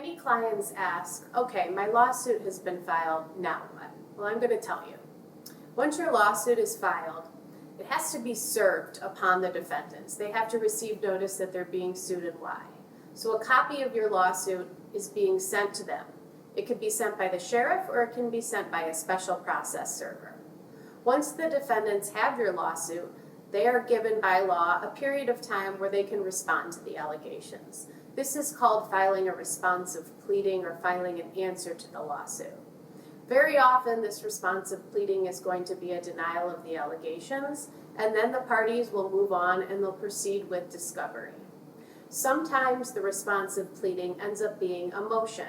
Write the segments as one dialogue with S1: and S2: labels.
S1: Many clients ask, okay, my lawsuit has been filed, now what? Well, I'm going to tell you. Once your lawsuit is filed, it has to be served upon the defendants. They have to receive notice that they're being sued and why. So a copy of your lawsuit is being sent to them. It could be sent by the sheriff or it can be sent by a special process server. Once the defendants have your lawsuit, they are given by law a period of time where they can respond to the allegations. This is called filing a responsive pleading or filing an answer to the lawsuit. Very often this responsive pleading is going to be a denial of the allegations, and then the parties will move on and they'll proceed with discovery. Sometimes the responsive pleading ends up being a motion,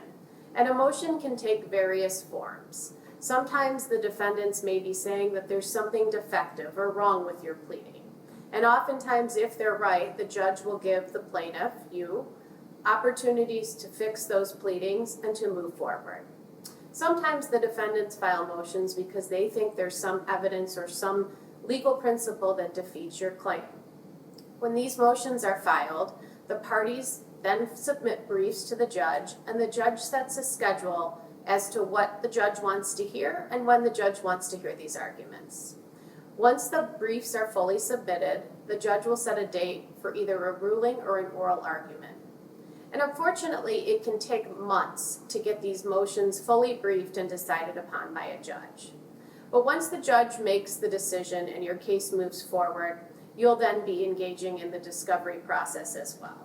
S1: and a motion can take various forms. Sometimes the defendants may be saying that there's something defective or wrong with your pleading. And oftentimes, if they're right, the judge will give the plaintiff, you, opportunities to fix those pleadings and to move forward. Sometimes the defendants file motions because they think there's some evidence or some legal principle that defeats your claim. When these motions are filed, the parties then submit briefs to the judge, and the judge sets a schedule as to what the judge wants to hear and when the judge wants to hear these arguments. Once the briefs are fully submitted, the judge will set a date for either a ruling or an oral argument. And unfortunately, it can take months to get these motions fully briefed and decided upon by a judge. But once the judge makes the decision and your case moves forward, you'll then be engaging in the discovery process as well.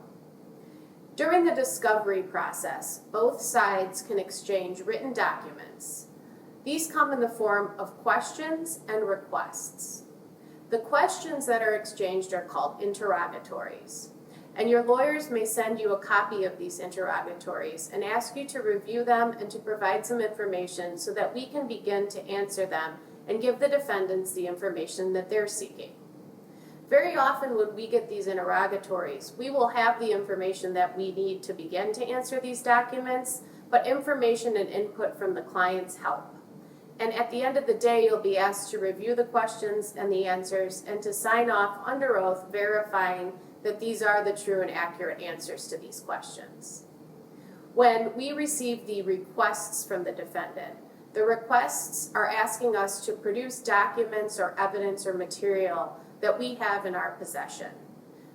S1: During the discovery process, both sides can exchange written documents. These come in the form of questions and requests. The questions that are exchanged are called interrogatories, and your lawyers may send you a copy of these interrogatories and ask you to review them and to provide some information so that we can begin to answer them and give the defendants the information that they're seeking. Very often when we get these interrogatories, we will have the information that we need to begin to answer these documents, but information and input from the clients help. And at the end of the day, you'll be asked to review the questions and the answers and to sign off under oath verifying that these are the true and accurate answers to these questions. When we receive the requests from the defendant, the requests are asking us to produce documents or evidence or material that we have in our possession.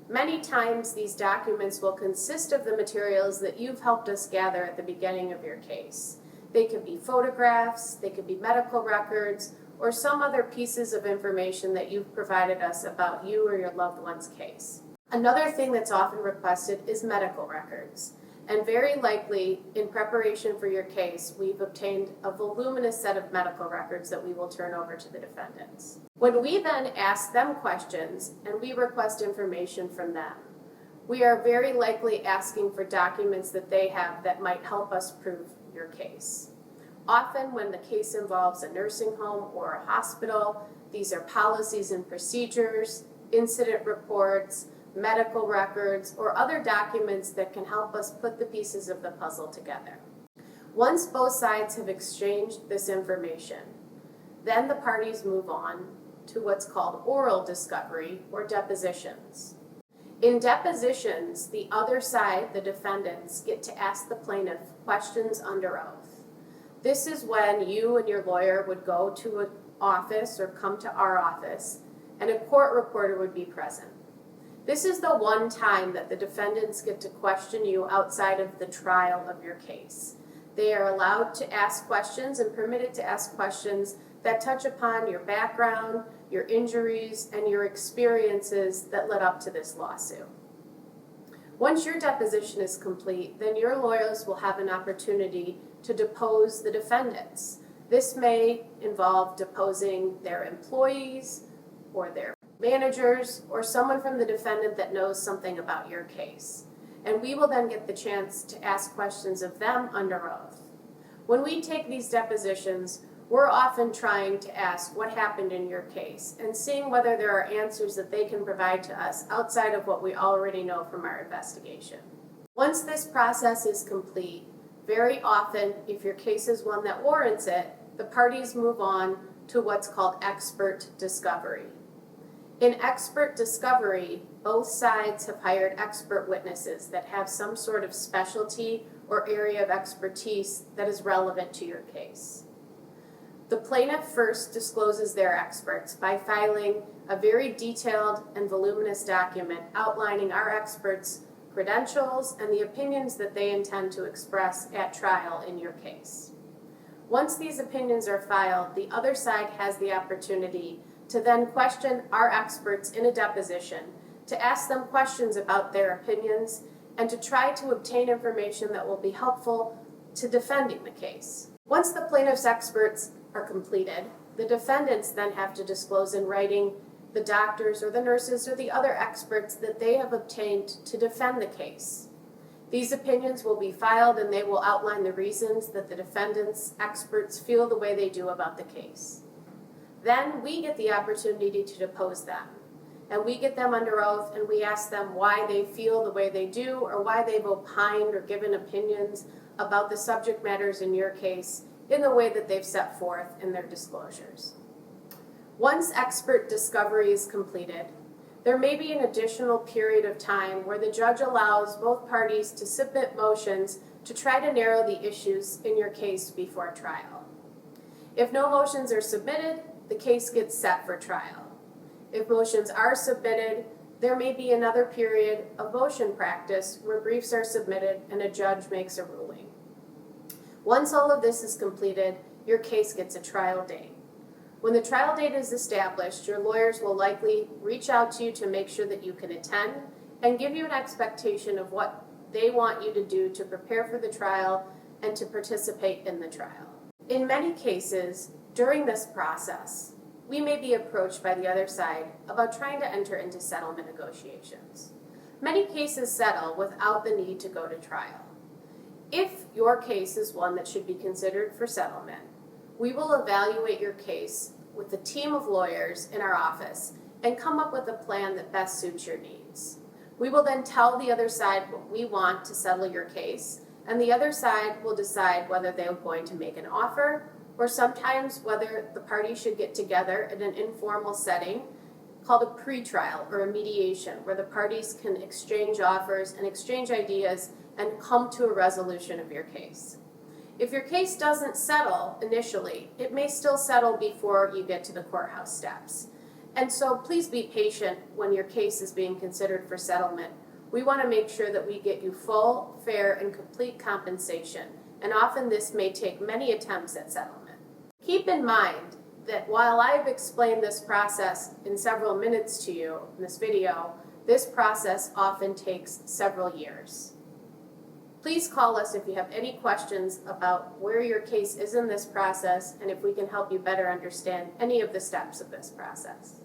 S1: Many times these documents will consist of the materials that you've helped us gather at the beginning of your case. They could be photographs, they could be medical records, or some other pieces of information that you've provided us about you or your loved one's case. Another thing that's often requested is medical records. And very likely, in preparation for your case, we've obtained a voluminous set of medical records that we will turn over to the defendants. When we then ask them questions and we request information from them, we are very likely asking for documents that they have that might help us prove your case. Often when the case involves a nursing home or a hospital, these are policies and procedures, incident reports, medical records, or other documents that can help us put the pieces of the puzzle together. Once both sides have exchanged this information, then the parties move on to what's called oral discovery or depositions. In depositions, the other side, the defendants, get to ask the plaintiff questions under oath. This is when you and your lawyer would go to an office or come to our office, and a court reporter would be present. This is the one time that the defendants get to question you outside of the trial of your case. They are allowed to ask questions and permitted to ask questions that touch upon your background, your injuries, and your experiences that led up to this lawsuit. Once your deposition is complete, then your lawyers will have an opportunity to depose the defendants. This may involve deposing their employees or their managers, or someone from the defendant that knows something about your case. And we will then get the chance to ask questions of them under oath. When we take these depositions, we're often trying to ask what happened in your case and seeing whether there are answers that they can provide to us outside of what we already know from our investigation. Once this process is complete, very often, if your case is one that warrants it, the parties move on to what's called expert discovery. In expert discovery, both sides have hired expert witnesses that have some sort of specialty or area of expertise that is relevant to your case. The plaintiff first discloses their experts by filing a very detailed and voluminous document outlining our experts' credentials and the opinions that they intend to express at trial in your case. Once these opinions are filed, the other side has the opportunity to then question our experts in a deposition, to ask them questions about their opinions, and to try to obtain information that will be helpful to defending the case. Once the plaintiff's experts are completed, the defendants then have to disclose in writing the doctors or the nurses or the other experts that they have obtained to defend the case. These opinions will be filed and they will outline the reasons that the defendants' experts feel the way they do about the case. Then we get the opportunity to depose them. And we get them under oath and we ask them why they feel the way they do or why they've opined or given opinions about the subject matters in your case in the way that they've set forth in their disclosures. Once expert discovery is completed, there may be an additional period of time where the judge allows both parties to submit motions to try to narrow the issues in your case before trial. If no motions are submitted, the case gets set for trial. If motions are submitted, there may be another period of motion practice where briefs are submitted and a judge makes a ruling. Once all of this is completed, your case gets a trial date. When the trial date is established, your lawyers will likely reach out to you to make sure that you can attend and give you an expectation of what they want you to do to prepare for the trial and to participate in the trial. In many cases, during this process, we may be approached by the other side about trying to enter into settlement negotiations. Many cases settle without the need to go to trial. If your case is one that should be considered for settlement, we will evaluate your case with a team of lawyers in our office and come up with a plan that best suits your needs. We will then tell the other side what we want to settle your case, and the other side will decide whether they are going to make an offer or sometimes whether the parties should get together in an informal setting called a pretrial or a mediation, where the parties can exchange offers and exchange ideas and come to a resolution of your case. If your case doesn't settle initially, it may still settle before you get to the courthouse steps. And so please be patient when your case is being considered for settlement. We want to make sure that we get you full, fair, and complete compensation, and often this may take many attempts at settlement. Keep in mind that while I've explained this process in several minutes to you in this video, this process often takes several years. Please call us if you have any questions about where your case is in this process and if we can help you better understand any of the steps of this process.